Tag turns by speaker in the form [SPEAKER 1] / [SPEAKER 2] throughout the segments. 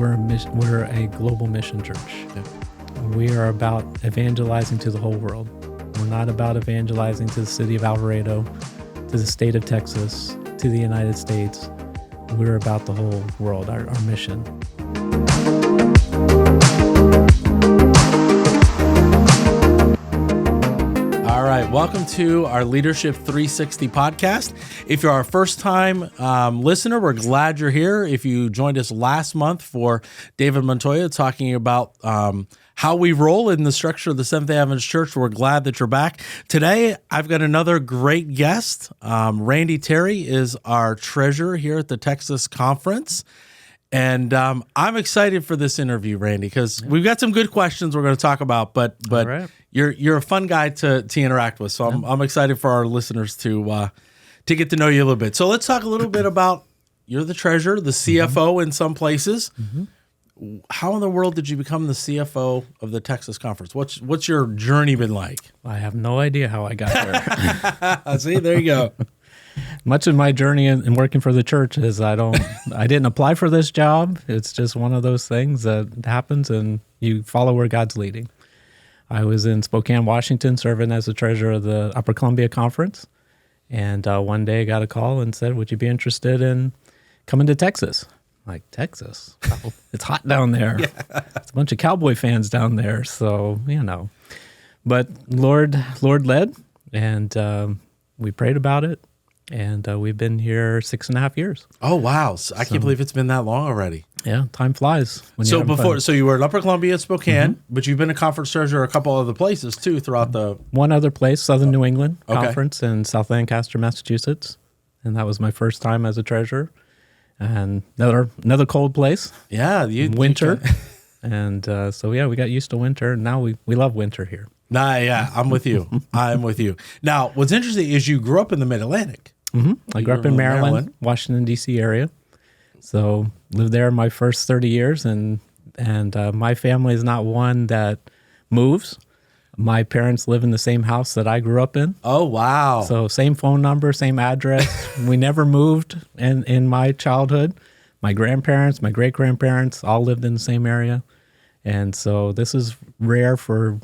[SPEAKER 1] we're a global mission church.
[SPEAKER 2] Yeah.
[SPEAKER 1] We are about evangelizing to the whole world. We're not about evangelizing to the city of Alvarado, to the state of Texas, to the United States. We're about the whole world, our mission.
[SPEAKER 2] All right, welcome to our Leadership 360 podcast. If you're our first-time listener, we're glad you're here. If you joined us last month for David Montoya talking about how we roll in the structure of the Seventh-day Adventist Church, we're glad that you're back. Today, I've got another great guest. Randy Terry is our treasurer here at the Texas Conference. And I'm excited for this interview, Randy, because we've got some good questions we're going to talk about. But
[SPEAKER 1] right.
[SPEAKER 2] you're a fun guy to interact with, so I'm excited for our listeners to get to know you a little bit. So let's talk a little bit about you're the treasurer, the CFO in some places. Mm-hmm. How in the world did you become the CFO of the Texas Conference? What's your journey been like?
[SPEAKER 1] I have no idea how I got there.
[SPEAKER 2] See, there you go.
[SPEAKER 1] Much of my journey in working for the church is I didn't apply for this job. It's just one of those things that happens and you follow where God's leading. I was in Spokane, Washington, serving as the treasurer of the Upper Columbia Conference. And one day I got a call and said, would you be interested in coming to Texas? I'm like, Texas? Oh, it's hot down there. Yeah. It's a bunch of Cowboy fans down there. So, But Lord led, and we prayed about it. And we've been here 6.5 years.
[SPEAKER 2] Oh, wow. I can't believe it's been that long already.
[SPEAKER 1] Yeah, time flies.
[SPEAKER 2] So you were at Upper Columbia, Spokane, but you've been a conference treasurer a couple other places too throughout the...
[SPEAKER 1] One other place, Southern New England Conference in South Lancaster, Massachusetts. And that was my first time as a treasurer. And another cold place.
[SPEAKER 2] Yeah.
[SPEAKER 1] Winter. And we got used to winter. And now we love winter here.
[SPEAKER 2] Nah, yeah, I'm with you. I'm with you. Now, what's interesting is you grew up in the Mid-Atlantic.
[SPEAKER 1] Mm-hmm. I grew up in Maryland, Washington, D.C. area. So lived there my first 30 years, and my family is not one that moves. My parents live in the same house that I grew up in.
[SPEAKER 2] Oh, wow.
[SPEAKER 1] So same phone number, same address. We never moved in my childhood. My grandparents, my great-grandparents all lived in the same area. And so this is rare for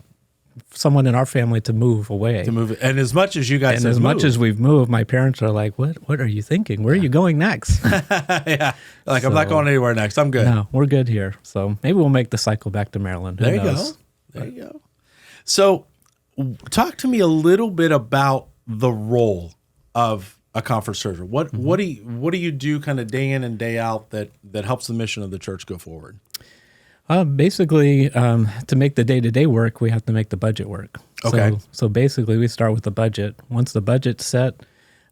[SPEAKER 1] someone in our family to move away.
[SPEAKER 2] And as much as you guys have
[SPEAKER 1] much as we've moved, my parents are like, what are you thinking? Where are you going next?
[SPEAKER 2] Yeah. I'm not going anywhere next. I'm good.
[SPEAKER 1] No, we're good here. So maybe we'll make the cycle back to Maryland.
[SPEAKER 2] There you go. So talk to me a little bit about the role of a conference treasurer. What do you do kind of day in and day out that helps the mission of the church go forward?
[SPEAKER 1] Basically, to make the day-to-day work, we have to make the budget work.
[SPEAKER 2] Okay.
[SPEAKER 1] So basically, we start with the budget. Once the budget's set,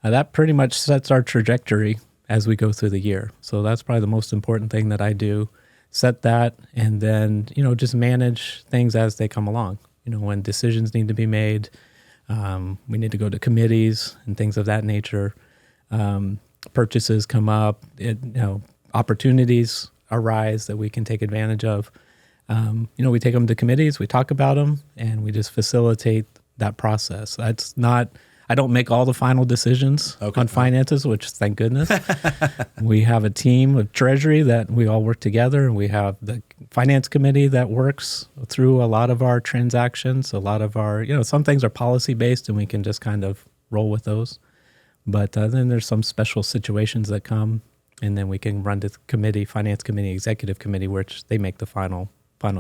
[SPEAKER 1] that pretty much sets our trajectory as we go through the year. So that's probably the most important thing that I do, set that, and then, just manage things as they come along. When decisions need to be made, we need to go to committees and things of that nature. Purchases come up, opportunities arise that we can take advantage of. We take them to committees, we talk about them, and we just facilitate that process. I don't make all the final decisions on finances, which thank goodness. We have a team of treasury that we all work together, and we have the finance committee that works through a lot of our transactions. A lot of our, some things are policy-based, and we can just kind of roll with those. But then there's some special situations that come, and then we can run to the committee, finance committee, executive committee, which they make the final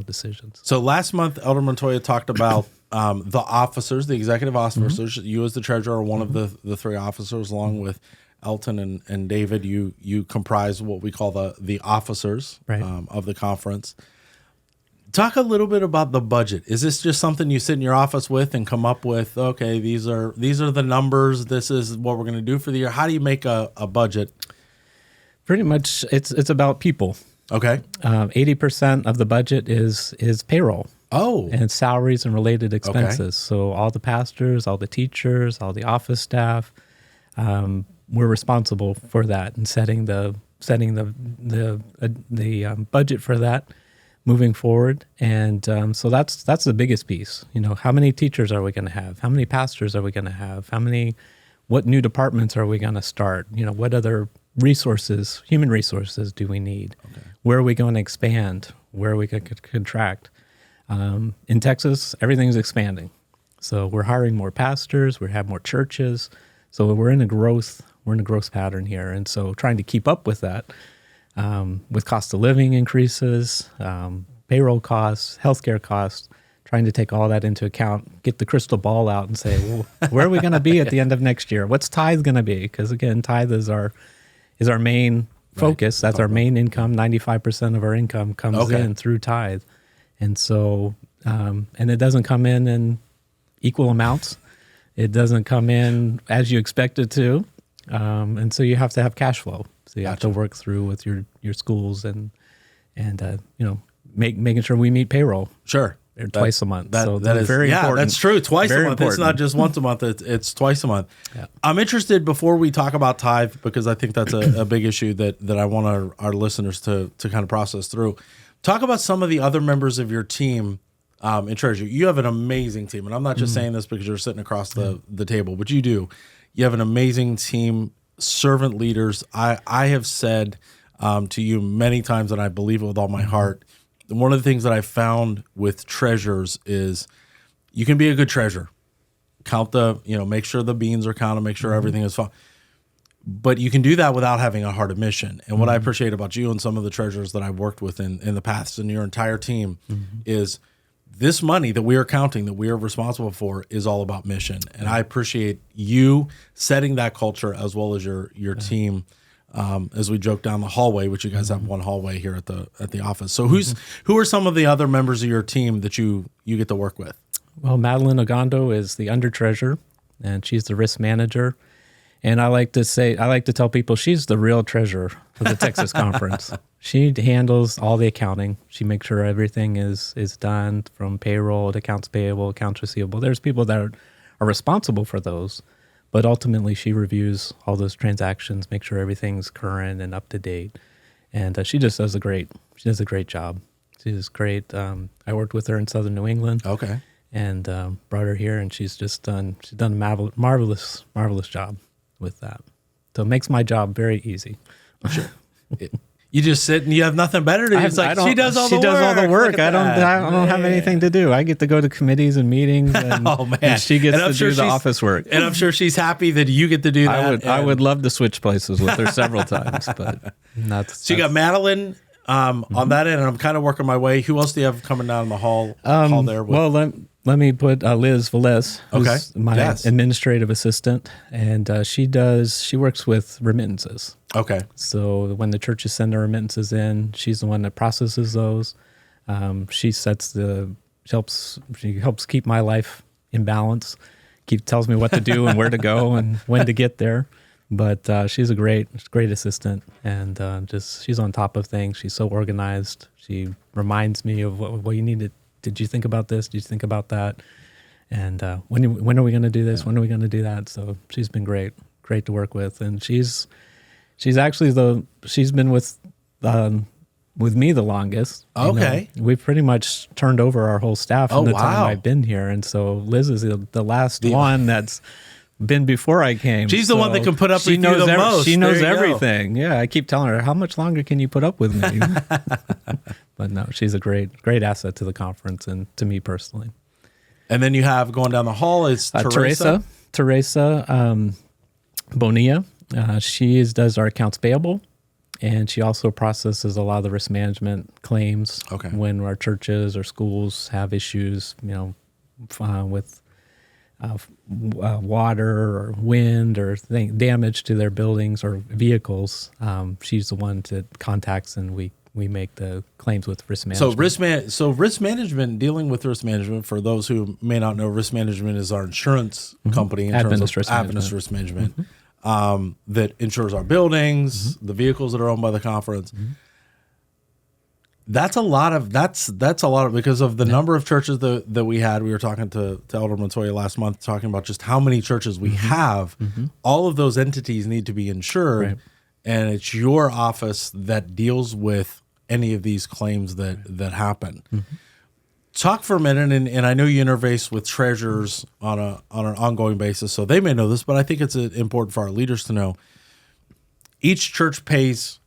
[SPEAKER 1] decisions.
[SPEAKER 2] So last month, Elder Montoya talked about the officers, the executive officers. Mm-hmm. You as the treasurer are one of the three officers, along with Elton and David. You comprise what we call the officers of the conference. Talk a little bit about the budget. Is this just something you sit in your office with and come up with, okay, these are the numbers, this is what we're going to do for the year? How do you make a budget?
[SPEAKER 1] Pretty much, it's about people.
[SPEAKER 2] Okay.
[SPEAKER 1] 80% of the budget is payroll.
[SPEAKER 2] Oh.
[SPEAKER 1] And salaries and related expenses. Okay. So all the pastors, all the teachers, all the office staff, we're responsible for that and setting the budget for that moving forward. And so that's the biggest piece. How many teachers are we going to have? How many pastors are we going to have? What new departments are we going to start? What other resources, human resources do we need? Okay. Where are we going to expand? Where are we going to contract? In Texas, everything's expanding. So we're hiring more pastors, we have more churches. So we're in a growth pattern here. And so trying to keep up with that, with cost of living increases, payroll costs, healthcare costs, trying to take all that into account, get the crystal ball out and say, well, where are we going to be at the end of next year? What's tithe going to be? Because again, tithe is our main focus. That's our main income. 95% of our income comes in through tithe. And so, and it doesn't come in equal amounts. It doesn't come in as you expect it to. And so you have to have cash flow. So you have to work through with your schools and making sure we meet payroll.
[SPEAKER 2] Sure.
[SPEAKER 1] Twice a month.
[SPEAKER 2] That is very important. That's true. Twice a month. It's not just once a month. It's twice a month. Yeah. I'm interested, before we talk about tithe, because I think that's a big issue that I want our listeners to kind of process through. Talk about some of the other members of your team in Treasury. You have an amazing team, and I'm not just saying this because you're sitting across the table, but you do. You have an amazing team, servant leaders. I have said to you many times, and I believe it with all my heart, one of the things that I found with treasurers is you can be a good treasurer. Make sure the beans are counted, make sure everything is fine. But you can do that without having a heart of mission. And what I appreciate about you and some of the treasurers that I've worked with in the past and your entire team is this money that we are counting, that we are responsible for, is all about mission. And I appreciate you setting that culture as well as your team. As we joke down the hallway, which you guys have one hallway here at the office. So who are some of the other members of your team that you get to work with?
[SPEAKER 1] Well, Madeline Ogondo is the under treasurer, and she's the risk manager. And I like to tell people she's the real treasurer of the Texas Conference. She handles all the accounting. She makes sure everything is done, from payroll to accounts payable, accounts receivable. There's people that are responsible for those. But ultimately, she reviews all those transactions, make sure everything's current and up to date, and she just does a great job. She's great. I worked with her in Southern New England, and brought her here, and she's done a marvelous job with that. So it makes my job very easy.
[SPEAKER 2] Sure. You just sit and you have nothing better to do. It's like she does all the work.
[SPEAKER 1] I don't have anything to do. I get to go to committees and meetings, and, and she gets to do the office work.
[SPEAKER 2] And I'm sure she's happy that you get to do that.
[SPEAKER 1] I would love to switch places with her several times, but
[SPEAKER 2] So you got Madeline on that end, and I'm kind of working my way. Who else do you have coming down the hall there?
[SPEAKER 1] Well, let me put Liz Velez, who's my administrative assistant, and she works with remittances.
[SPEAKER 2] Okay.
[SPEAKER 1] So when the churches send their remittances in, she's the one that processes those. She helps keep my life in balance. Tells me what to do and where to go and when to get there. But she's a great assistant, and she's on top of things. She's so organized. She reminds me of what you need to. Did you think about this? Did you think about that? And when are we going to do this? Yeah. When are we going to do that? So she's been great to work with, and she's actually she's been with me the longest.
[SPEAKER 2] Okay,
[SPEAKER 1] we've pretty much turned over our whole staff in the time I've been here, and so Liz is the last one that's been before I came.
[SPEAKER 2] She's the one that can put up with you the most.
[SPEAKER 1] She knows everything. Go. Yeah, I keep telling her, how much longer can you put up with me? But no, she's a great asset to the conference and to me personally.
[SPEAKER 2] And then you have going down the hall is Teresa
[SPEAKER 1] Bonilla. She does our accounts payable, and she also processes a lot of the risk management claims when our churches or schools have issues, with water or wind or damage to their buildings or vehicles. She's the one that contacts, and we make the claims with risk management.
[SPEAKER 2] So risk management, dealing with risk management, for those who may not know, risk management is our insurance company in
[SPEAKER 1] Adventist
[SPEAKER 2] terms of Adventist risk management, that insures our buildings, the vehicles that are owned by the conference. That's a lot of because of the number of churches that we had. We were talking to Elder Montoya last month, talking about just how many churches we have. All of those entities need to be insured, and it's your office that deals with any of these claims that happen. Talk for a minute, and I know you interface with treasurers on an ongoing basis, so they may know this, but I think it's important for our leaders to know. each church pays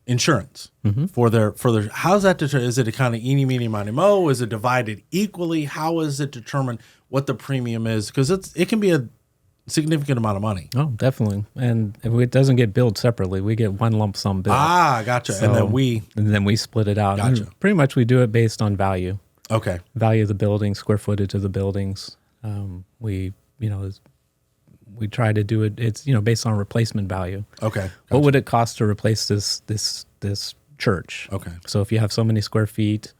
[SPEAKER 2] insurance for their how's that determined? Is it a kind of eeny meeny miny mo? Is it divided equally? How is it determined what the premium is? Because it can be a significant amount of money.
[SPEAKER 1] Oh, definitely. And if it doesn't get billed separately, we get one lump sum bill.
[SPEAKER 2] Gotcha.
[SPEAKER 1] So, and then we split it out.
[SPEAKER 2] Gotcha.
[SPEAKER 1] And pretty much we do it based on value.
[SPEAKER 2] Okay.
[SPEAKER 1] Value of the building, square footage of the buildings. We try to do it. It's based on replacement value.
[SPEAKER 2] Okay. Gotcha.
[SPEAKER 1] What would it cost to replace this church?
[SPEAKER 2] Okay.
[SPEAKER 1] So if you have so many square feet,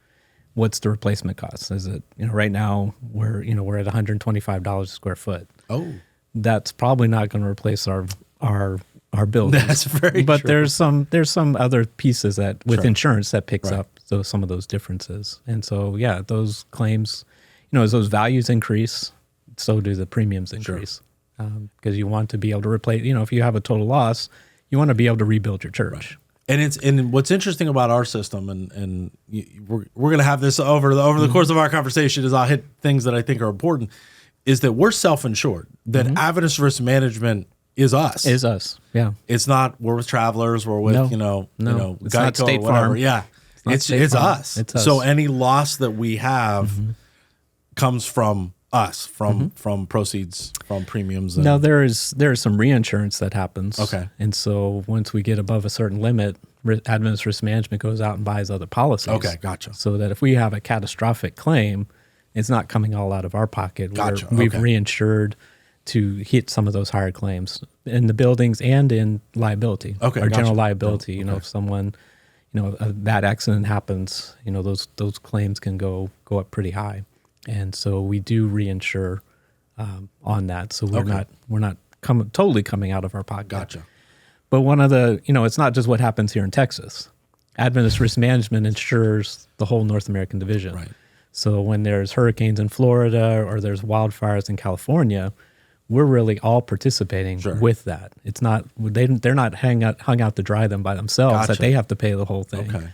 [SPEAKER 1] what's the replacement cost? Is it right now we're at $125 a square foot.
[SPEAKER 2] Oh,
[SPEAKER 1] that's probably not going to replace our buildings.
[SPEAKER 2] That's very
[SPEAKER 1] but
[SPEAKER 2] true.
[SPEAKER 1] there's some other pieces that with
[SPEAKER 2] Sure.
[SPEAKER 1] insurance that picks
[SPEAKER 2] Right.
[SPEAKER 1] up some of those differences. And so those claims, as those values increase, so do the premiums increase. Because you want to be able to replace, if you have a total loss, you want to be able to rebuild your church.
[SPEAKER 2] Right. And what's interesting about our system, we're going to have this over the course of our conversation, as I'll hit things that I think are important, is that we're self-insured. That Adventist Risk Management is us.
[SPEAKER 1] Is us, yeah.
[SPEAKER 2] It's not we're with Travelers, we're with
[SPEAKER 1] No.
[SPEAKER 2] Geico
[SPEAKER 1] It's not State
[SPEAKER 2] or whatever.
[SPEAKER 1] Farm.
[SPEAKER 2] Yeah, it's
[SPEAKER 1] State Farm.
[SPEAKER 2] us.
[SPEAKER 1] It's us.
[SPEAKER 2] So any loss that we have comes from us, from proceeds, from premiums.
[SPEAKER 1] Now there is some reinsurance that happens.
[SPEAKER 2] Okay.
[SPEAKER 1] And so once we get above a certain limit, Adventist Risk Management goes out and buys other policies.
[SPEAKER 2] Okay, gotcha.
[SPEAKER 1] So that if we have a catastrophic claim, it's not coming all out of our pocket.
[SPEAKER 2] Gotcha.
[SPEAKER 1] We've
[SPEAKER 2] Okay.
[SPEAKER 1] reinsured to hit some of those higher claims in the buildings and in liability.
[SPEAKER 2] Okay,
[SPEAKER 1] Our
[SPEAKER 2] gotcha.
[SPEAKER 1] general liability.
[SPEAKER 2] Okay.
[SPEAKER 1] If someone, a bad accident happens, those claims can go up pretty high. And so we do reinsure on that. So we're not totally coming out of our pocket.
[SPEAKER 2] Gotcha.
[SPEAKER 1] But one of the, it's not just what happens here in Texas. Adventist Risk Management insures the whole North American division.
[SPEAKER 2] Right.
[SPEAKER 1] So when there's hurricanes in Florida or there's wildfires in California, we're really all participating with that. It's not they're not hung out to dry them by themselves.
[SPEAKER 2] Gotcha.
[SPEAKER 1] That they have to pay the whole thing.
[SPEAKER 2] Okay.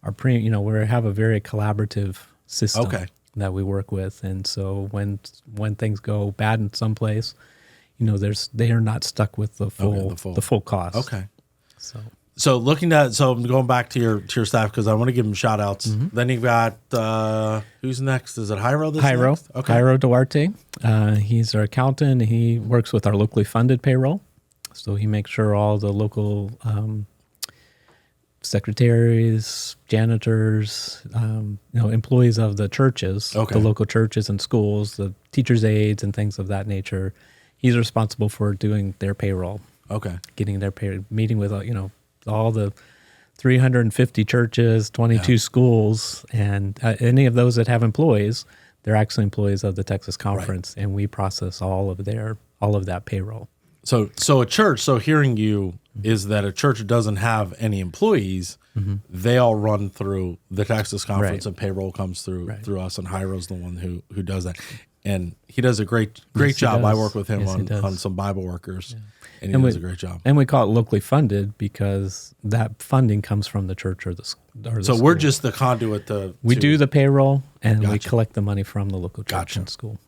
[SPEAKER 1] Our we have a very collaborative system
[SPEAKER 2] Okay.
[SPEAKER 1] that we work with, and so when things go bad in some place, they are not stuck with the full cost.
[SPEAKER 2] Okay.
[SPEAKER 1] So
[SPEAKER 2] I'm going back to your staff because I want to give them shout outs. Then you've got who's next? Is it Jairo?
[SPEAKER 1] Jairo,
[SPEAKER 2] next? Okay.
[SPEAKER 1] Jairo Duarte. He's our accountant. He works with our locally funded payroll, so he makes sure all the local secretaries, janitors, employees of the churches, the local churches and schools, the teachers' aides and things of that nature. He's responsible for doing their payroll.
[SPEAKER 2] Okay.
[SPEAKER 1] Getting their pay, meeting with all the 350 churches, 22 schools, and any of those that have employees, they're actually employees of the Texas Conference, and we process all of that payroll.
[SPEAKER 2] So a church. So hearing you is that a church doesn't have any employees. They all run through the Texas Conference, and payroll comes through us. And Jairo's the one who does that, and he does a great job. I work with him on some Bible workers, and he does a great job.
[SPEAKER 1] And we call it locally funded because that funding comes from the church or the
[SPEAKER 2] So
[SPEAKER 1] school.
[SPEAKER 2] we're just the conduit
[SPEAKER 1] We do the payroll, and we collect the money from the local church and school.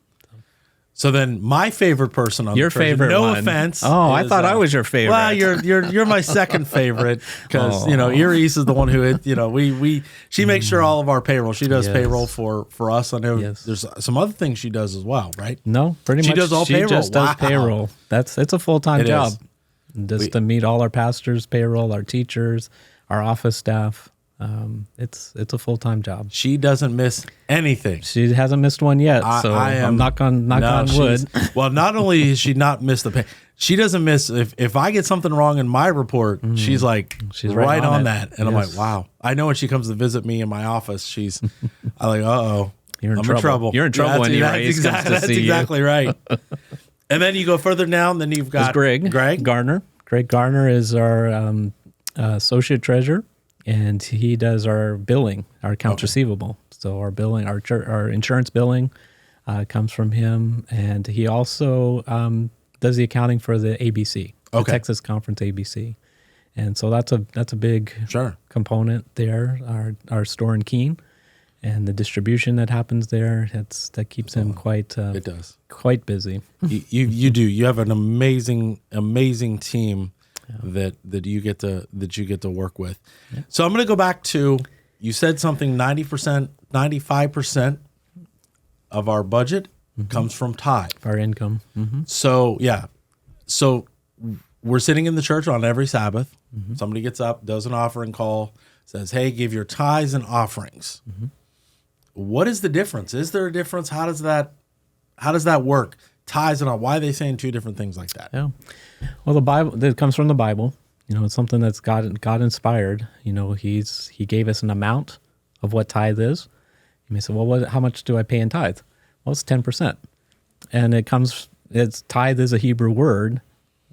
[SPEAKER 2] So then, my favorite person on
[SPEAKER 1] your
[SPEAKER 2] the church,
[SPEAKER 1] favorite
[SPEAKER 2] no
[SPEAKER 1] one.
[SPEAKER 2] offense.
[SPEAKER 1] Oh, I thought I was your favorite.
[SPEAKER 2] Well, you're my second favorite because Iris is the one who she makes sure all of our payroll. She does payroll for us. I know there's some other things she does as well, right?
[SPEAKER 1] No, pretty much
[SPEAKER 2] she does all payroll.
[SPEAKER 1] She just does payroll. It's a full-time job. Just to meet all our pastors' payroll, our teachers, our office staff. It's a full-time job.
[SPEAKER 2] She doesn't miss anything.
[SPEAKER 1] She hasn't missed one yet, so I'm knock on wood.
[SPEAKER 2] Well, not only has she not missed the pay, she doesn't miss if I get something wrong in my report. She's right on that, and I'm like, wow. I know when she comes to visit me in my office, I'm like, uh-oh,
[SPEAKER 1] I'm
[SPEAKER 2] in trouble.
[SPEAKER 1] You're in trouble when
[SPEAKER 2] that's exactly right. And then you go further down, then you've got
[SPEAKER 1] Greg Garner. Greg Garner is our associate treasurer. And he does our billing, our accounts receivable. So our billing, our insurance billing comes from him. And he also does the accounting for the ABC, the Texas Conference ABC. And so that's a big component there, our store in Keene. And the distribution that happens there, that keeps him quite
[SPEAKER 2] it does.
[SPEAKER 1] quite busy.
[SPEAKER 2] You do. You have an amazing team. that you get to work with. Yeah. So I'm going to go back to, you said something, 90%, 95% of our budget comes from tithe.
[SPEAKER 1] Our income.
[SPEAKER 2] So we're sitting in the church on every Sabbath. Somebody gets up, does an offering call, says, hey, give your tithes and offerings. What is the difference? Is there a difference? How does that work? Tithes and all. Why are they saying two different things like that?
[SPEAKER 1] Yeah. Well, the Bible, it comes from the Bible. It's something that's God inspired. He gave us an amount of what tithe is. You may say, well, how much do I pay in tithe? Well, it's 10%. And tithe is a Hebrew word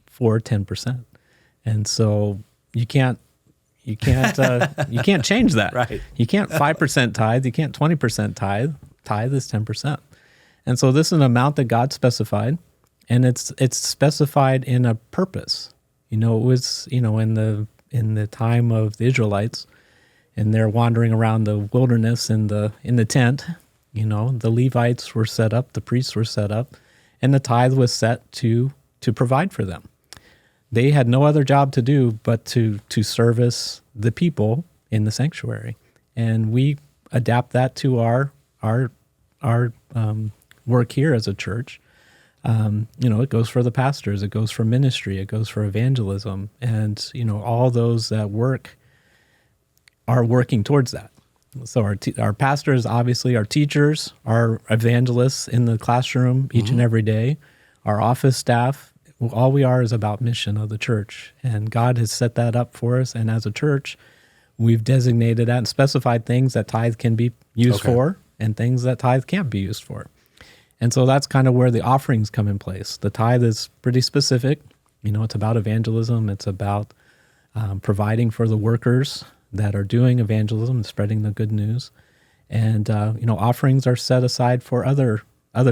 [SPEAKER 1] for 10%. And so you can't change that.
[SPEAKER 2] Right.
[SPEAKER 1] You can't 5% tithe. You can't 20% tithe. Tithe is 10%. And so this is an amount that God specified, and it's specified in a purpose. It was, in the time of the Israelites, and they're wandering around the wilderness in the tent. The Levites were set up, the priests were set up, and the tithe was set to provide for them. They had no other job to do but to service the people in the sanctuary, and we adapt that to our work here as a church. It goes for the pastors, it goes for ministry, it goes for evangelism, and all those that work are working towards that. So our pastors, obviously, our teachers, our evangelists in the classroom each and every day, our office staff. All we are is about mission of the church, and God has set that up for us. And as a church, we've designated that and specified things that tithe can be used for, and things that tithe can't be used for. And so that's kind of where the offerings come in place. The tithe is pretty specific. It's about evangelism. It's about providing for the workers that are doing evangelism and spreading the good news. And, offerings are set aside for other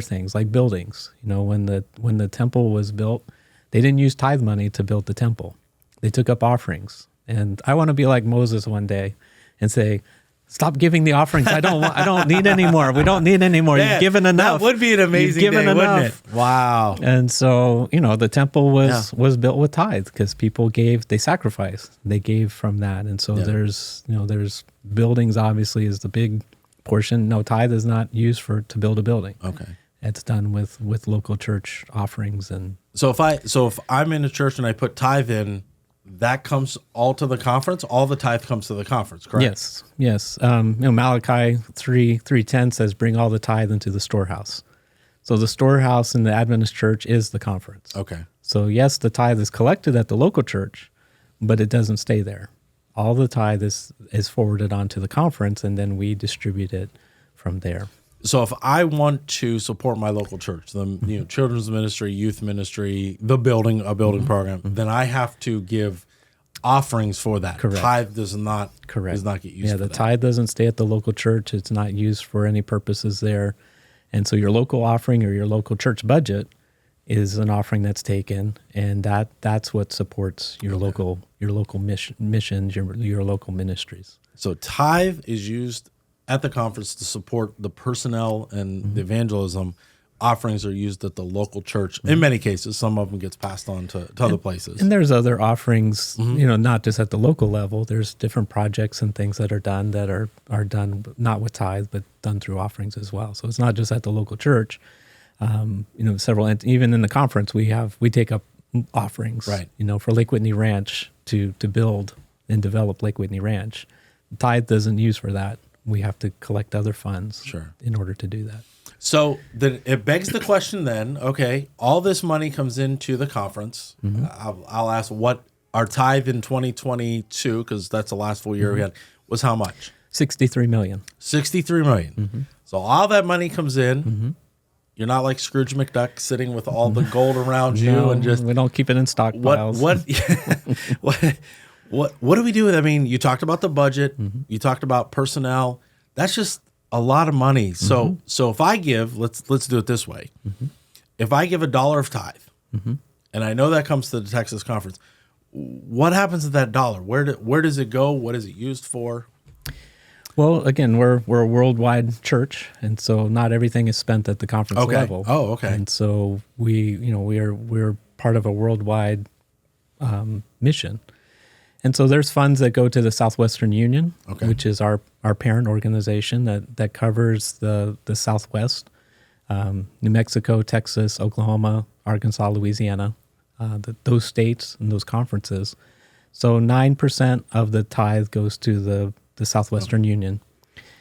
[SPEAKER 1] things like buildings. When the temple was built, they didn't use tithe money to build the temple. They took up offerings. And I want to be like Moses one day and say, stop giving the offerings. I don't need any more. We don't need any more. You've given enough.
[SPEAKER 2] That would be an amazing day, wouldn't it? Wow.
[SPEAKER 1] And so, the temple was built with tithe because people they sacrificed. They gave from that. And so there's buildings obviously is the big portion. No, tithe is not used to build a building.
[SPEAKER 2] Okay.
[SPEAKER 1] It's done with local church offerings. And
[SPEAKER 2] so if I'm in a church and I put tithe in, that comes all to the conference. All the tithe comes to the conference, correct?
[SPEAKER 1] Yes. Malachi 3:10 says, "Bring all the tithe into the storehouse." So the storehouse in the Adventist church is the conference.
[SPEAKER 2] Okay.
[SPEAKER 1] So yes, the tithe is collected at the local church, but it doesn't stay there. All the tithe is forwarded onto the conference, and then we distribute it from there.
[SPEAKER 2] So if I want to support my local church, the children's ministry, youth ministry, a building program, then I have to give offerings for that.
[SPEAKER 1] Correct.
[SPEAKER 2] Tithe does not get used for that.
[SPEAKER 1] The tithe doesn't stay at the local church. It's not used for any purposes there. And so your local offering or your local church budget is an offering that's taken, and that's what supports your local missions, your local ministries.
[SPEAKER 2] So tithe is used at the conference to support the personnel and the evangelism. Offerings are used at the local church. In many cases, some of them gets passed on to other places.
[SPEAKER 1] And there's other offerings, not just at the local level. There's different projects and things that are done done not with tithe, but done through offerings as well. So it's not just at the local church. Even in the conference, we take up offerings,
[SPEAKER 2] right?
[SPEAKER 1] For Lake Whitney Ranch to build and develop Lake Whitney Ranch. Tithe doesn't use for that. We have to collect other funds in order to do that.
[SPEAKER 2] So then it begs the question then, okay, all this money comes into the conference. I'll ask what our tithe in 2022, because that's the last full year we had, was how much?
[SPEAKER 1] $63 million.
[SPEAKER 2] $63 million. So all that money comes in. You're not like Scrooge McDuck sitting with all the gold around you and just...
[SPEAKER 1] we don't keep it in stockpiles.
[SPEAKER 2] What do we do with it? I mean, you talked about the budget. You talked about personnel. That's just a lot of money. So if I give, let's do it this way. If I give $1 of tithe, and I know that comes to the Texas conference, what happens to that dollar? Where does it go? What is it used for?
[SPEAKER 1] Well, again, we're a worldwide church, and so not everything is spent at the conference level.
[SPEAKER 2] Oh, okay.
[SPEAKER 1] And so we're part of a worldwide mission. And so there's funds that go to the Southwestern Union, which is our parent organization that covers the Southwest, New Mexico, Texas, Oklahoma, Arkansas, Louisiana, those states and those conferences. So 9% of the tithe goes to the Southwestern Union.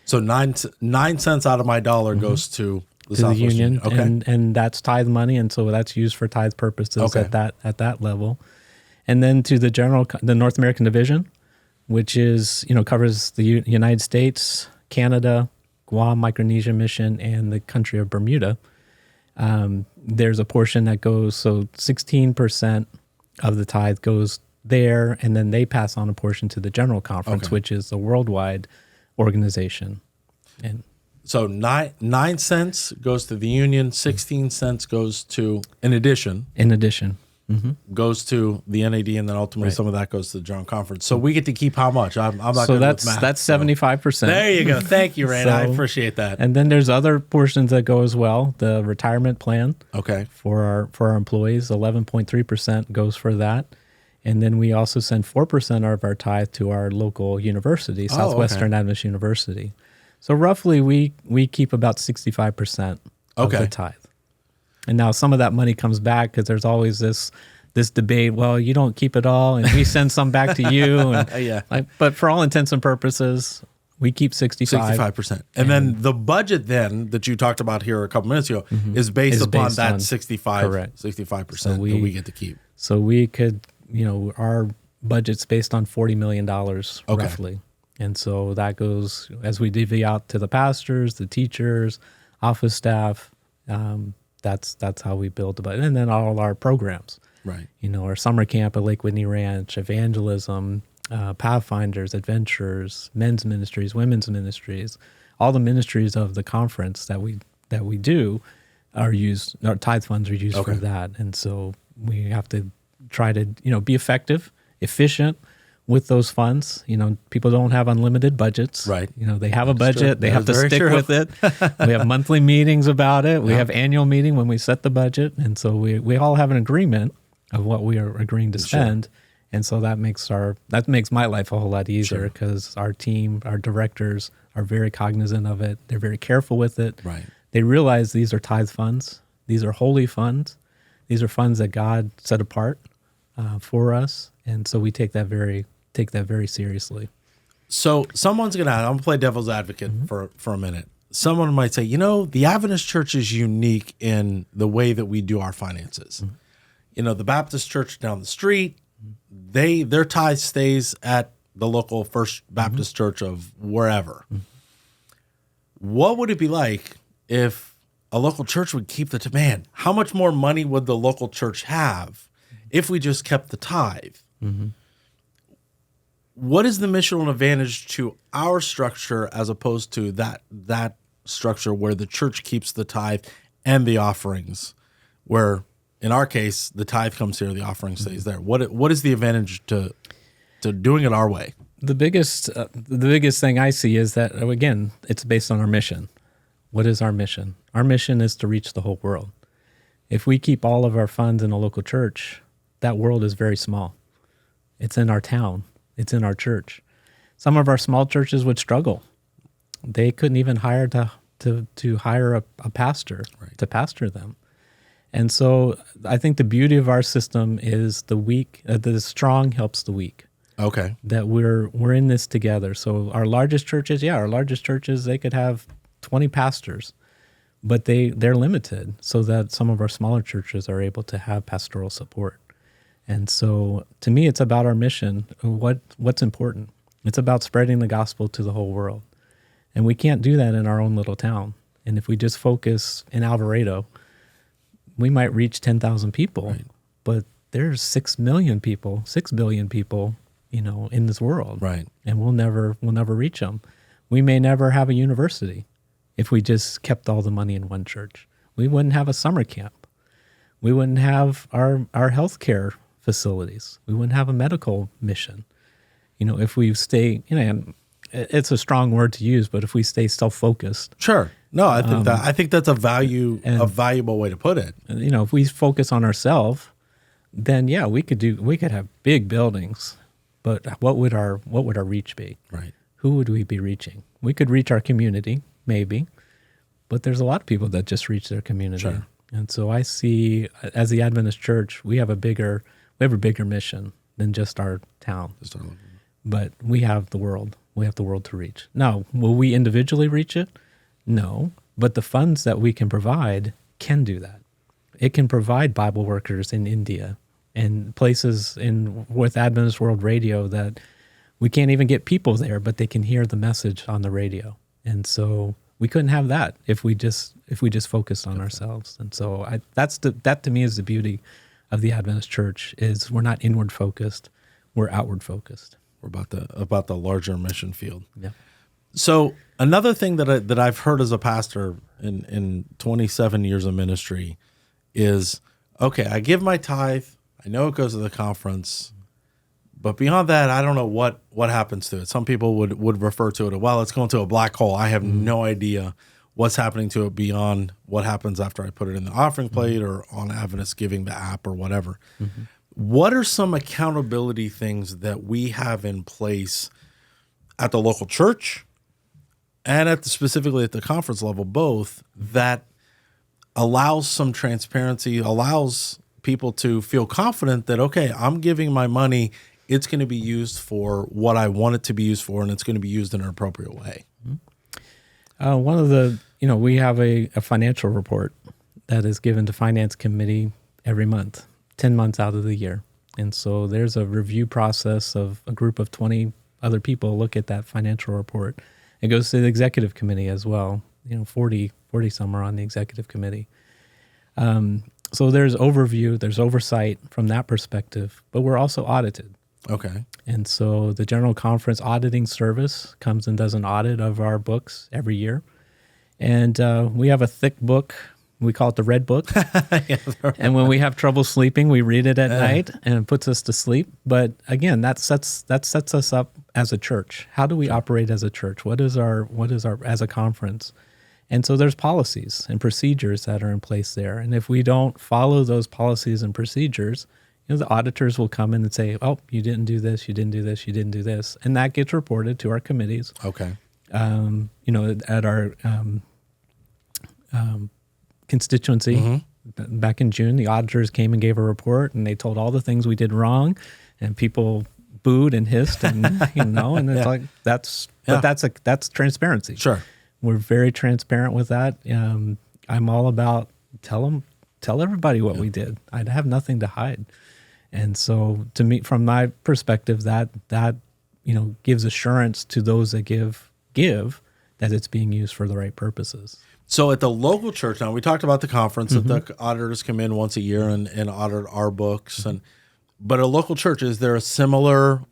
[SPEAKER 2] So 9 cents out of my dollar goes to the Southwestern
[SPEAKER 1] Union,
[SPEAKER 2] Okay.
[SPEAKER 1] and that's tithe money, and so that's used for tithe purposes at that level. And then to the North American Division, which is covers the United States, Canada, Guam, Micronesia Mission, and the country of Bermuda. There's a portion that goes, so 16% of the tithe goes there, and then they pass on a portion to the General Conference, which is a worldwide organization. And
[SPEAKER 2] so 9 cents goes to the union, 16 cents goes to, in addition, goes to the NAD, and then ultimately some of that goes to the General Conference. So we get to keep how much? I'm not
[SPEAKER 1] so
[SPEAKER 2] good
[SPEAKER 1] that's
[SPEAKER 2] with math.
[SPEAKER 1] that's 75%.
[SPEAKER 2] There you go. Thank you, Raina. I appreciate that.
[SPEAKER 1] And then there's other portions that go as well. The retirement plan. For our employees, 11.3% goes for that. And then we also send 4% of our tithe to our local university, Southwestern Adventist University. So roughly we keep about 65% of the tithe. And now some of that money comes back because there's always this debate, well, you don't keep it all and we send some back to you. And but for all intents and purposes, we keep
[SPEAKER 2] 65%. And then the budget then that you talked about here a couple minutes ago is based upon that 65% that we get to keep.
[SPEAKER 1] So we could, our budget's based on $40 million roughly. And so that goes, as we divvy out to the pastors, the teachers, office staff, that's how we build the budget. And then all our programs.
[SPEAKER 2] Right.
[SPEAKER 1] Our summer camp at Lake Whitney Ranch, evangelism, Pathfinders, Adventures, men's ministries, women's ministries, all the ministries of the conference that we do are used, our tithe funds are used for that. And so we have to try to, be effective, efficient with those funds. People don't have unlimited budgets.
[SPEAKER 2] Right.
[SPEAKER 1] They have a budget. They have to stick with it. We have monthly meetings about it. We have annual meeting when we set the budget. And so we all have an agreement of what we are agreeing to spend. And so that makes my life a whole lot easier because our team, our directors are very cognizant of it. They're very careful with it.
[SPEAKER 2] Right.
[SPEAKER 1] They realize these are tithe funds. These are holy funds. These are funds that God set apart for us. And so we take that very seriously.
[SPEAKER 2] So someone's I'm going to play devil's advocate for a minute. Someone might say, the Adventist church is unique in the way that we do our finances. The Baptist church down the street, their tithe stays at the local First Baptist church of wherever. What would it be like if a local church would keep the demand? How much more money would the local church have if we just kept the tithe? What is the missional advantage to our structure as opposed to that structure where the church keeps the tithe and the offerings, where in our case the tithe comes here, the offering stays there? What is the advantage to doing it our way?
[SPEAKER 1] The biggest thing I see is that, again, it's based on our mission. What is our mission? Our mission is to reach the whole world. If we keep all of our funds in a local church, that world is very small. It's in our town. It's in our church. Some of our small churches would struggle. They couldn't even hire to hire a pastor to pastor them. And so I think the beauty of our system is the strong helps the weak.
[SPEAKER 2] Okay.
[SPEAKER 1] That we're in this together. So our largest churches, they could have 20 pastors, but they're limited so that some of our smaller churches are able to have pastoral support. And so to me, it's about our mission. What's important? It's about spreading the gospel to the whole world. And we can't do that in our own little town. And if we just focus in Alvarado, we might reach 10,000 people, but there's 6 billion people, in this world.
[SPEAKER 2] Right.
[SPEAKER 1] And we'll never reach them. We may never have a university if we just kept all the money in one church. We wouldn't have a summer camp. We wouldn't have our healthcare facilities. We wouldn't have a medical mission. If we stay, it's a strong word to use, but if we stay self-focused.
[SPEAKER 2] Sure. No, I think that's a valuable way to put it.
[SPEAKER 1] If we focus on ourselves, then yeah, we could have big buildings, but what would our reach be?
[SPEAKER 2] Right.
[SPEAKER 1] Who would we be reaching? We could reach our community, maybe, but there's a lot of people that just reach their community.
[SPEAKER 2] Sure.
[SPEAKER 1] And so I see, as the Adventist Church, we have a bigger mission than just our town. But we have the world. We have the world to reach. Now, will we individually reach it? No. But the funds that we can provide can do that. It can provide Bible workers in India and places with Adventist World Radio that we can't even get people there, but they can hear the message on the radio. And so we couldn't have that if we just focused on ourselves. And so that to me is the beauty of the Adventist Church, is we're not inward focused, we're outward focused.
[SPEAKER 2] We're about the larger mission field.
[SPEAKER 1] Yeah.
[SPEAKER 2] So another thing that I've heard as a pastor in 27 years of ministry is, okay, I give my tithe, I know it goes to the conference, but beyond that, I don't know what happens to it. Some people would refer to it, well, it's going to a black hole. I have no idea what's happening to it beyond what happens after I put it in the offering plate or on Adventist Giving, the app or whatever. Mm-hmm. What are some accountability things that we have in place at the local church and specifically at the conference level, both, that allows some transparency, allows people to feel confident that, okay, I'm giving my money, it's going to be used for what I want it to be used for, and it's going to be used in an appropriate way?
[SPEAKER 1] One of the, we have a financial report that is given to Finance Committee every month, 10 months out of the year. And so there's a review process of a group of 20 other people look at that financial report. It goes to the executive committee as well, 40 some are on the executive committee. So there's overview, there's oversight from that perspective, but we're also audited.
[SPEAKER 2] Okay.
[SPEAKER 1] And so the General Conference Auditing Service comes and does an audit of our books every year. And we have a thick book. We call it the Red Book. And when we have trouble sleeping, we read it at night, and it puts us to sleep. But again, that sets us up as a church. How do we operate as a church? What is our as a conference? And so there's policies and procedures that are in place there. And if we don't follow those policies and procedures, the auditors will come in and say, "Oh, you didn't do this, you didn't do this, you didn't do this," and that gets reported to our committees.
[SPEAKER 2] Okay.
[SPEAKER 1] At our constituency back in June, the auditors came and gave a report, and they told all the things we did wrong, and people booed and hissed, and and it's like that's transparency.
[SPEAKER 2] Sure,
[SPEAKER 1] we're very transparent with that. I'm all about tell everybody what we did. I'd have nothing to hide. And so, to me, from my perspective, that gives assurance to those that give that it's being used for the right purposes.
[SPEAKER 2] So at the local church, now we talked about the conference that the auditors come in once a year and audit our books, but a local church, is there a similar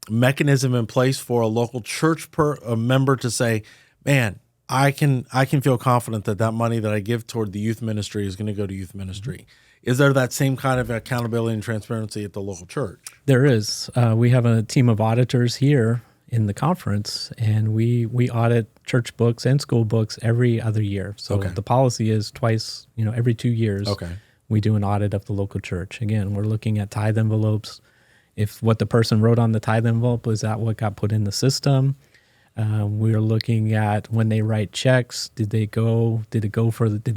[SPEAKER 2] mechanism in place for a local church a member to say, man, I can feel confident that money that I give toward the youth ministry is going to go to youth ministry? Is there that same kind of accountability and transparency at the local church? There
[SPEAKER 1] is. We have a team of auditors here in the conference, and we audit church books and school books every other year. So the policy is twice, every 2 years, we do an audit of the local church. Again, we're looking at tithe envelopes. If what the person wrote on the tithe envelope, was that what got put in the system? We're looking at when they write checks, did they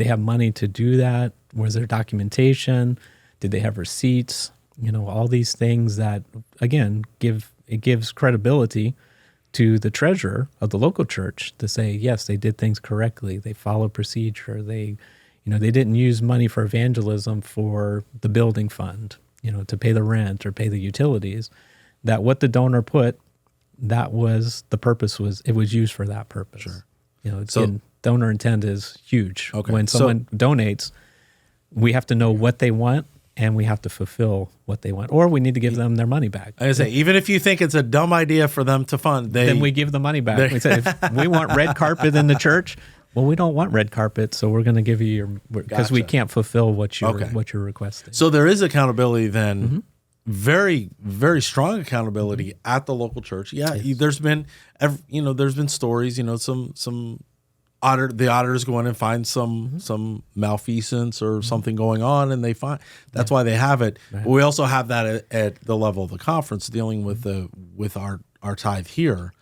[SPEAKER 1] have money to do that? Was there documentation? Did they have receipts? All these things that, again, gives credibility to the treasurer of the local church to say, yes, they did things correctly. They followed procedure. They didn't use money for evangelism for the building fund, to pay the rent or pay the utilities. That what the donor put, that was the purpose, it was used for that purpose. Sure. Donor intent is huge. Okay. When someone donates, we have to know what they want, and we have to fulfill what they want, or we need to give them their money back.
[SPEAKER 2] I say, even if you think it's a dumb idea for them to fund,
[SPEAKER 1] then we give the money back. We say, if we want red carpet in the church, well, we don't want red carpet, so we're going to give you because we can't fulfill what you're requesting.
[SPEAKER 2] So there is accountability then, very, very strong accountability at the local church. Yeah, yes. There's been stories, some the auditors go in and find some malfeasance or something going on, and they find that's why they have it. Right. But we also have that at the level of the conference, dealing with our tithe here,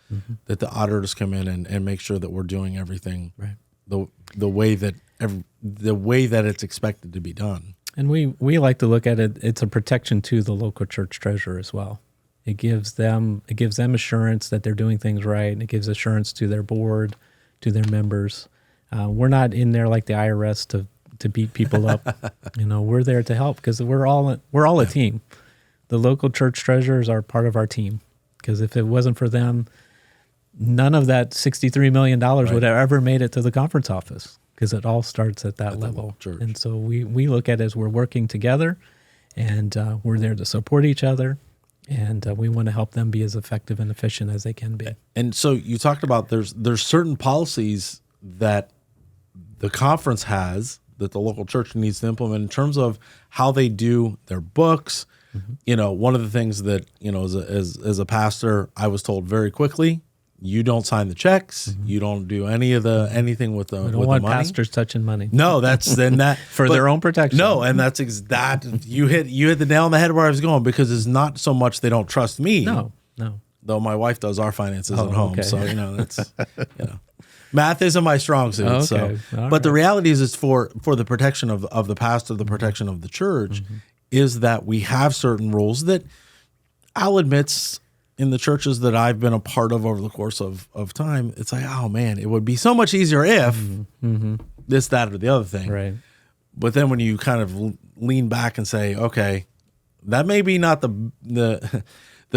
[SPEAKER 2] that the auditors come in and make sure that we're doing everything the way that it's expected to be done.
[SPEAKER 1] And we like to look at it. It's a protection to the local church treasurer as well. It gives them assurance that they're doing things right. And it gives assurance to their board, to their members. We're not in there like the IRS to beat people up. We're there to help because we're all a team. The local church treasurers are part of our team, because if it wasn't for them, none of that $63 million would have ever made it to the conference office, because it all starts at that level. And so we look at it as we're working together, and we're there to support each other. And we want to help them be as effective and efficient as they can be.
[SPEAKER 2] And so you talked about there's certain policies that the conference has that the local church needs to implement in terms of how they do their books. One of the things that, as a pastor, I was told very quickly, you don't sign the checks. You don't do anything with the
[SPEAKER 1] We don't
[SPEAKER 2] with
[SPEAKER 1] want
[SPEAKER 2] the money.
[SPEAKER 1] pastors touching money.
[SPEAKER 2] No, that's then that
[SPEAKER 1] for their own protection.
[SPEAKER 2] No, and that's that you hit the nail on the head where I was going, because it's not so much they don't trust me.
[SPEAKER 1] No.
[SPEAKER 2] Though my wife does our finances at home,
[SPEAKER 1] okay.
[SPEAKER 2] so that's math isn't my strong suit.
[SPEAKER 1] Okay.
[SPEAKER 2] So,
[SPEAKER 1] All
[SPEAKER 2] but the
[SPEAKER 1] right.
[SPEAKER 2] reality is, it's for the protection of the pastor, the protection of the church, is that we have certain rules that I'll admit, in the churches that I've been a part of over the course of time, it's like, oh man, it would be so much easier if this, that, or the other thing.
[SPEAKER 1] Right.
[SPEAKER 2] But then when you kind of lean back and say, okay, that may be not the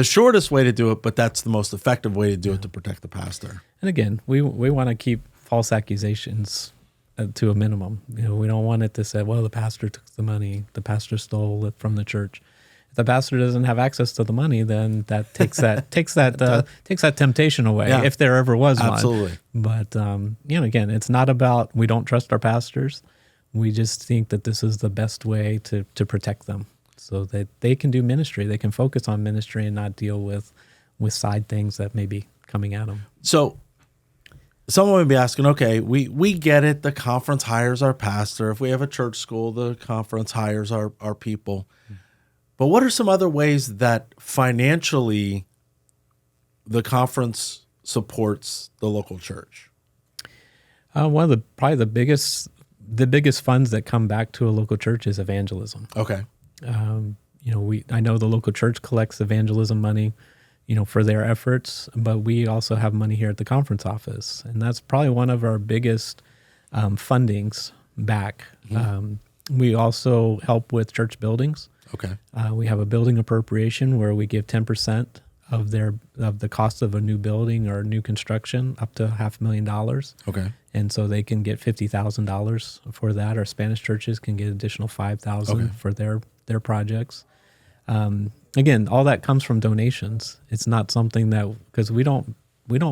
[SPEAKER 2] shortest way to do it, but that's the most effective way to do it to protect the pastor.
[SPEAKER 1] And again, we want to keep false accusations to a minimum. We don't want it to say, well, the pastor took the money, the pastor stole it from the church. If the pastor doesn't have access to the money, then that takes that temptation away, if there ever was one.
[SPEAKER 2] Absolutely.
[SPEAKER 1] But again, it's not about we don't trust our pastors. We just think that this is the best way to protect them, so that they can do ministry. They can focus on ministry and not deal with side things that may be coming at them.
[SPEAKER 2] So someone would be asking, okay, we get it. The conference hires our pastor. If we have a church school, the conference hires our people. But what are some other ways that financially the conference supports the local church?
[SPEAKER 1] One of probably the biggest funds that come back to a local church is evangelism.
[SPEAKER 2] Okay.
[SPEAKER 1] I know the local church collects evangelism money, for their efforts, but we also have money here at the conference office, and that's probably one of our biggest fundings back. We also help with church buildings.
[SPEAKER 2] Okay.
[SPEAKER 1] We have a building appropriation where we give 10% of the cost of a new building or new construction up to $500,000.
[SPEAKER 2] Okay.
[SPEAKER 1] And so they can get $50,000 for that. Our Spanish churches can get additional $5,000 for their projects. Again, all that comes from donations. It's not something that, because we don't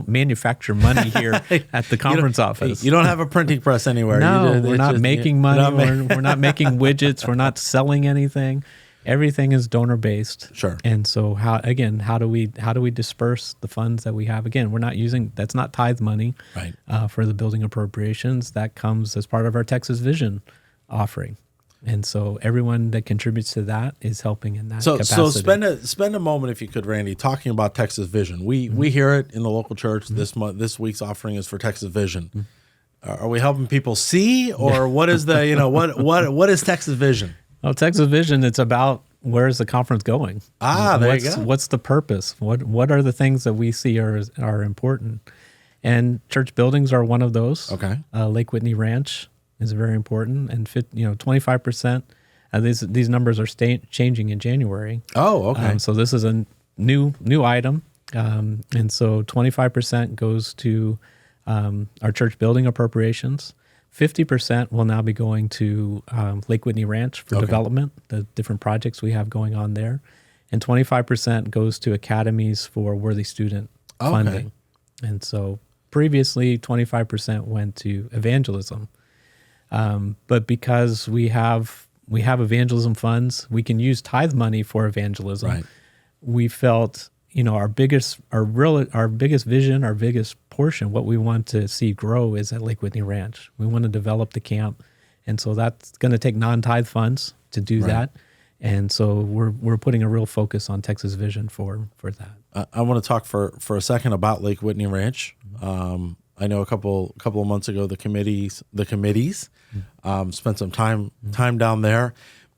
[SPEAKER 1] manufacture money here at the conference office.
[SPEAKER 2] You don't have a printing press anywhere.
[SPEAKER 1] No, we're not making money. We're not making widgets. We're not selling anything. Everything is donor based.
[SPEAKER 2] Sure.
[SPEAKER 1] And so how do we disperse the funds that we have? Again, we're not using, that's not tithe money,
[SPEAKER 2] right,
[SPEAKER 1] for the building appropriations. That comes as part of our Texas Vision offering. And so everyone that contributes to that is helping in that capacity.
[SPEAKER 2] So spend a moment, if you could, Randy, talking about Texas Vision. We hear it in the local church. This week's offering is for Texas Vision. Are we helping people see, or what is the what is Texas Vision?
[SPEAKER 1] Well, Texas Vision, it's about where is the conference going?
[SPEAKER 2] There you go.
[SPEAKER 1] What's the purpose? What are the things that we see are important? And church buildings are one of those.
[SPEAKER 2] Okay.
[SPEAKER 1] Lake Whitney Ranch is very important, and 25%. These numbers are changing in January.
[SPEAKER 2] Oh, okay.
[SPEAKER 1] So this is a new item, and so 25% goes to our church building appropriations. 50% will now be going to Lake Whitney Ranch for development, the different projects we have going on there, and 25% goes to academies for worthy student funding. And so previously, 25% went to evangelism. But because we have evangelism funds, we can use tithe money for evangelism.
[SPEAKER 2] Right.
[SPEAKER 1] We felt, our biggest vision, our biggest portion, what we want to see grow is at Lake Whitney Ranch. We want to develop the camp. And so that's going to take non-tithe funds to do that. And so we're putting a real focus on Texas Vision for that.
[SPEAKER 2] I want to talk for a second about Lake Whitney Ranch. I know a couple of months ago, the committees spent some time down there.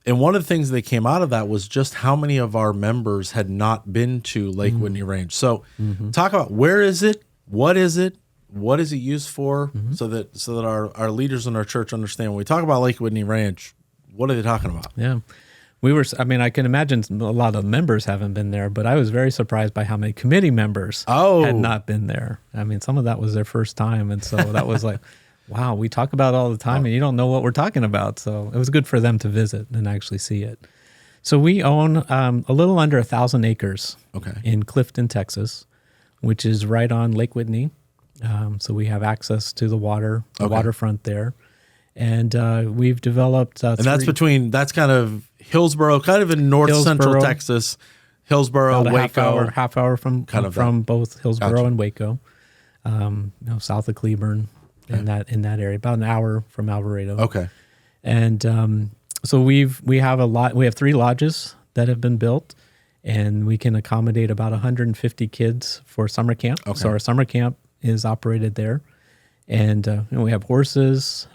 [SPEAKER 2] And one of the things that came out of that was just how many of our members had not been to Lake Whitney Ranch. So talk about, where is it? What is it? What is it used for? So that our leaders in our church understand when we talk about Lake Whitney Ranch, what are they talking about?
[SPEAKER 1] Yeah. I can imagine a lot of members haven't been there, but I was very surprised by how many committee members had not been there. I mean, some of that was their first time. And so that was like, wow, we talk about it all the time and you don't know what we're talking about. So it was good for them to visit and actually see it. So we own a little under 1,000 acres in Clifton, Texas, which is right on Lake Whitney. So we have access to the waterfront there. And we've developed...
[SPEAKER 2] and that's kind of Hillsboro, kind of in north central Texas. Hillsboro,
[SPEAKER 1] about
[SPEAKER 2] Waco.
[SPEAKER 1] half hour from both Hillsboro and Waco. South of Cleburne, in that area, about an hour from Alvarado.
[SPEAKER 2] Okay.
[SPEAKER 1] And so we have 3 lodges that have been built, and we can accommodate about 150 kids for summer camp. Okay. So our summer camp is operated there. And we have horses.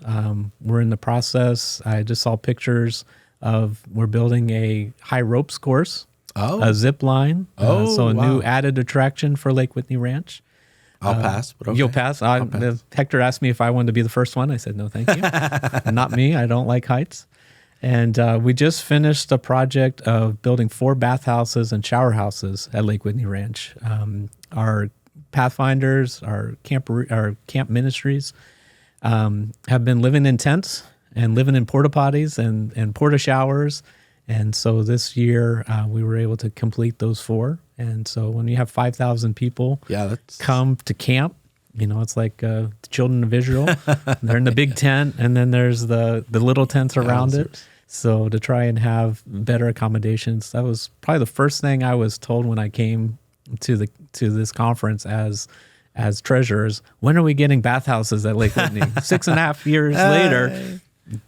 [SPEAKER 1] We're in the process. I just saw pictures of, we're building a high ropes course, a zip line. So a new added attraction for Lake Whitney Ranch.
[SPEAKER 2] I'll pass. But okay.
[SPEAKER 1] You'll pass. Hector asked me if I wanted to be the first one. I said, no, thank you. Not me. I don't like heights. And we just finished a project of building 4 bathhouses and shower houses at Lake Whitney Ranch. Our Pathfinders, our camp ministries, have been living in tents and living in porta potties and porta showers. And so this year we were able to complete those 4. And so when you have 5,000 people come to camp, it's like the children of Israel. They're in the big tent, and then there's the little tents around it. So to try and have better accommodations, that was probably the first thing I was told when I came to this conference as treasurers. When are we getting bathhouses at Lake Whitney? 6.5 years later,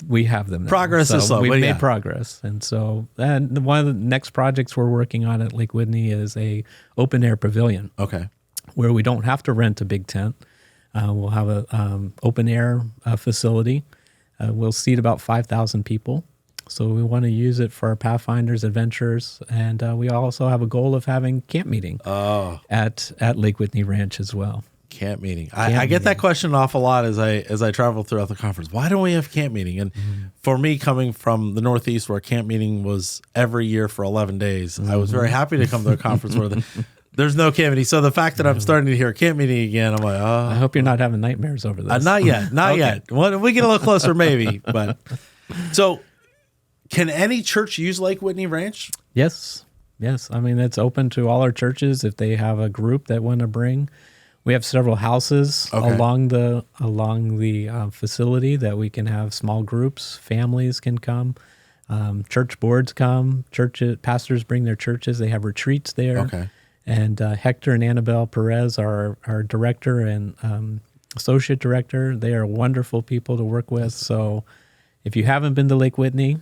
[SPEAKER 1] we have them now.
[SPEAKER 2] Progress is slow.
[SPEAKER 1] We've made progress. And so one of the next projects we're working on at Lake Whitney is a open air pavilion.
[SPEAKER 2] Okay.
[SPEAKER 1] Where we don't have to rent a big tent. We'll have a open air facility. We'll seat about 5,000 people. So we want to use it for our Pathfinders adventures, and we also have a goal of having camp meeting at Lake Whitney Ranch as well.
[SPEAKER 2] Camp meeting. I get that question an awful lot as I travel throughout the conference. Why don't we have camp meeting? And for me, coming from the Northeast, where camp meeting was every year for 11 days, I was very happy to come to a conference where there's no camp meeting. So the fact that I'm starting to hear camp meeting again, I'm like, oh.
[SPEAKER 1] I hope you're not having nightmares over this.
[SPEAKER 2] Not yet. Not yet. Well, we get a little closer, maybe. But so. Can any church use Lake Whitney Ranch?
[SPEAKER 1] Yes. I mean, it's open to all our churches if they have a group that want to bring. We have several houses along the facility that we can have small groups. Families can come. Church boards come. Pastors bring their churches. They have retreats there.
[SPEAKER 2] Okay.
[SPEAKER 1] And Hector and Annabelle Perez are our director and associate director. They are wonderful people to work with. So if you haven't been to Lake Whitney,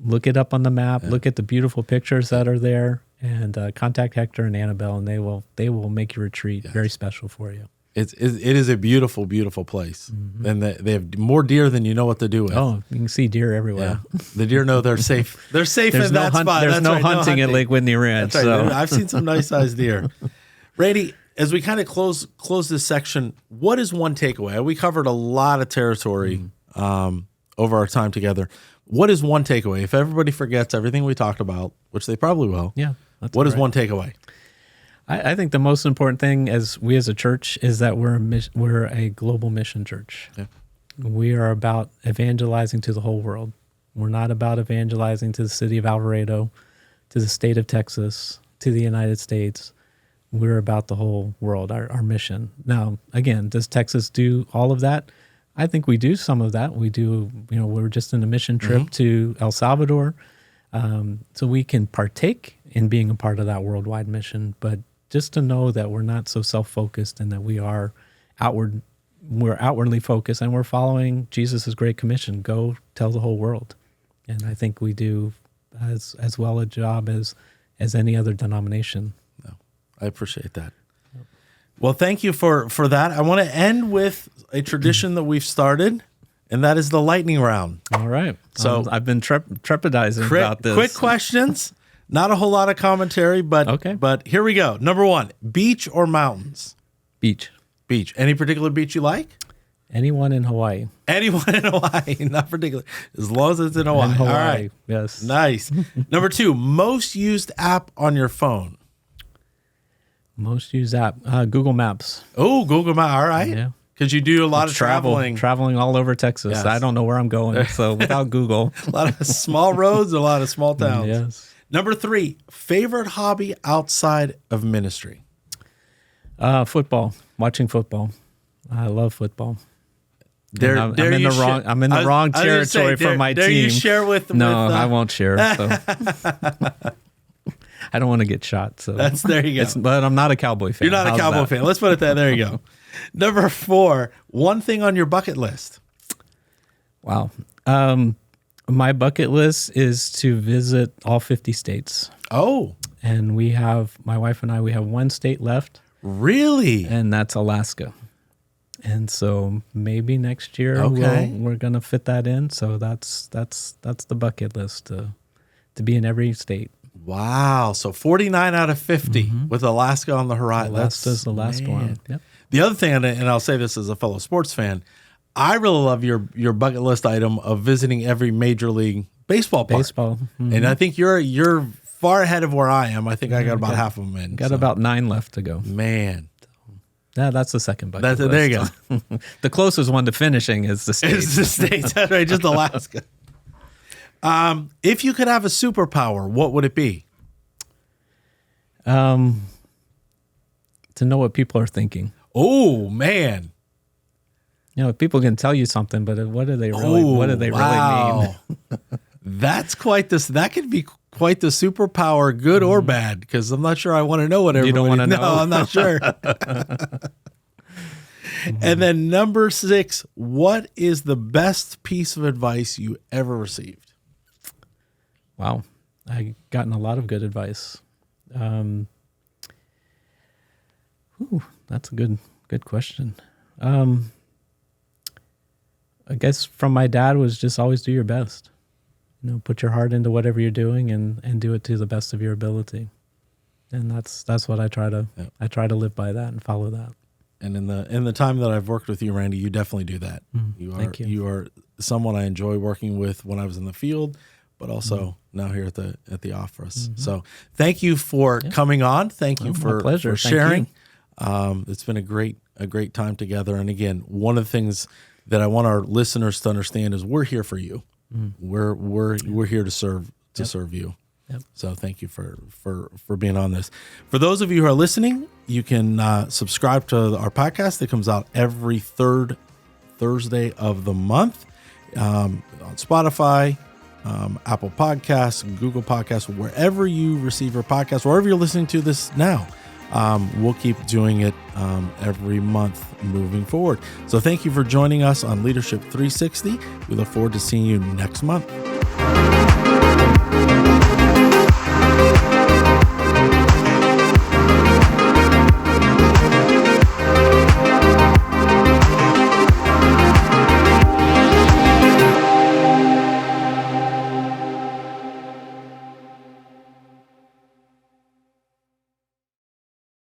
[SPEAKER 1] look it up on the map. Look at the beautiful pictures that are there, and contact Hector and Annabelle, and they will make your retreat very special for you.
[SPEAKER 2] It is a beautiful, beautiful place, and they have more deer than you know what to do with.
[SPEAKER 1] Oh, you can see deer everywhere.
[SPEAKER 2] Yeah. The deer know they're safe. They're safe in that spot.
[SPEAKER 1] There's no hunting at Lake Whitney Ranch.
[SPEAKER 2] That's right.
[SPEAKER 1] So.
[SPEAKER 2] I've seen some nice sized deer. Randy, as we kind of close this section, what is one takeaway? We covered a lot of territory over our time together. What is one takeaway? If everybody forgets everything we talked about, which they probably will, what is one takeaway?
[SPEAKER 1] I think the most important thing as a church is that we're a global mission church. Yeah. We are about evangelizing to the whole world. We're not about evangelizing to the city of Alvarado, to the state of Texas, to the United States. We're about the whole world, our mission. Now, again, does Texas do all of that? I think we do some of that. We do, we're just in a mission trip to El Salvador. So we can partake in being a part of that worldwide mission, but just to know that we're not so self-focused and that we are we're outwardly focused, and we're following Jesus' great commission: go tell the whole world. And I think we do as well a job as any other denomination.
[SPEAKER 2] No, I appreciate that. Well, thank you for that. I want to end with a tradition that we've started, and that is the lightning round.
[SPEAKER 1] All right. So I've been trepidizing about this.
[SPEAKER 2] Quick questions. Not a whole lot of commentary, but
[SPEAKER 1] okay.
[SPEAKER 2] But here we go. Number 1, beach or mountains?
[SPEAKER 1] Beach.
[SPEAKER 2] Beach. Any particular beach you like?
[SPEAKER 1] Anyone in Hawaii.
[SPEAKER 2] Anyone in Hawaii, not particular. As long as it's in Hawaii.
[SPEAKER 1] In Hawaii.
[SPEAKER 2] All right.
[SPEAKER 1] Yes.
[SPEAKER 2] Nice. Number 2, most used app on your phone.
[SPEAKER 1] Most used app, Google Maps.
[SPEAKER 2] Oh, Google Maps. All right.
[SPEAKER 1] Yeah.
[SPEAKER 2] Because you do a lot of traveling
[SPEAKER 1] all over Texas.
[SPEAKER 2] Yes.
[SPEAKER 1] I don't know where I'm going, so without Google.
[SPEAKER 2] A lot of small roads, a lot of small towns.
[SPEAKER 1] Yes.
[SPEAKER 2] Number 3, favorite hobby outside of ministry.
[SPEAKER 1] Football. Watching football. I love football. I'm in the wrong territory for my team.
[SPEAKER 2] You share with
[SPEAKER 1] I won't share. So. I don't want to get shot. So
[SPEAKER 2] there you go.
[SPEAKER 1] But I'm not a Cowboy fan.
[SPEAKER 2] You're not a Cowboy fan. Let's put it there. There you go. Number 4, one thing on your bucket list.
[SPEAKER 1] Wow. My bucket list is to visit all 50 states.
[SPEAKER 2] Oh.
[SPEAKER 1] And my wife and I, we have one state left.
[SPEAKER 2] Really?
[SPEAKER 1] And that's Alaska. And so maybe next year we're going to fit that in. So that's the bucket list to be in every state.
[SPEAKER 2] Wow. So 49 out of 50 with Alaska on the horizon.
[SPEAKER 1] Alaska's the last one. Yep.
[SPEAKER 2] The other thing, and I'll say this as a fellow sports fan, I really love your bucket list item of visiting every Major League Baseball park. And I think you're far ahead of where I am. I think I got about half of them in.
[SPEAKER 1] Got about 9 left to go.
[SPEAKER 2] Man.
[SPEAKER 1] Yeah, that's the second bucket list.
[SPEAKER 2] There you go.
[SPEAKER 1] The closest one to finishing is the States.
[SPEAKER 2] It's the States. That's right, just Alaska. If you could have a superpower, what would it be?
[SPEAKER 1] To know what people are thinking.
[SPEAKER 2] Oh, man.
[SPEAKER 1] People can tell you something, but what do they really mean?
[SPEAKER 2] That's quite this. That could be quite the superpower, good or bad, because I'm not sure I want to know what everybody.
[SPEAKER 1] You don't want to know?
[SPEAKER 2] No, I'm not sure. And then number 6, what is the best piece of advice you ever received?
[SPEAKER 1] Wow. I've gotten a lot of good advice. That's a good question. I guess from my dad was just always do your best. Put your heart into whatever you're doing and do it to the best of your ability. And that's what I try to live by that and follow that.
[SPEAKER 2] And in the time that I've worked with you, Randy, you definitely do that.
[SPEAKER 1] Thank you.
[SPEAKER 2] You are someone I enjoy working with when I was in the field, but also now here at the office. So thank you for coming on. Thank you for sharing. It's been a great time together. And again, one of the things that I want our listeners to understand is we're here for you. We're here to serve you. Yep. So thank you for being on this. For those of you who are listening, you can subscribe to our podcast that comes out every third Thursday of the month on Spotify, Apple Podcasts, Google Podcasts, wherever you receive your podcast, wherever you're listening to this now. We'll keep doing it every month moving forward. So thank you for joining us on Leadership 360. We look forward to seeing you next month.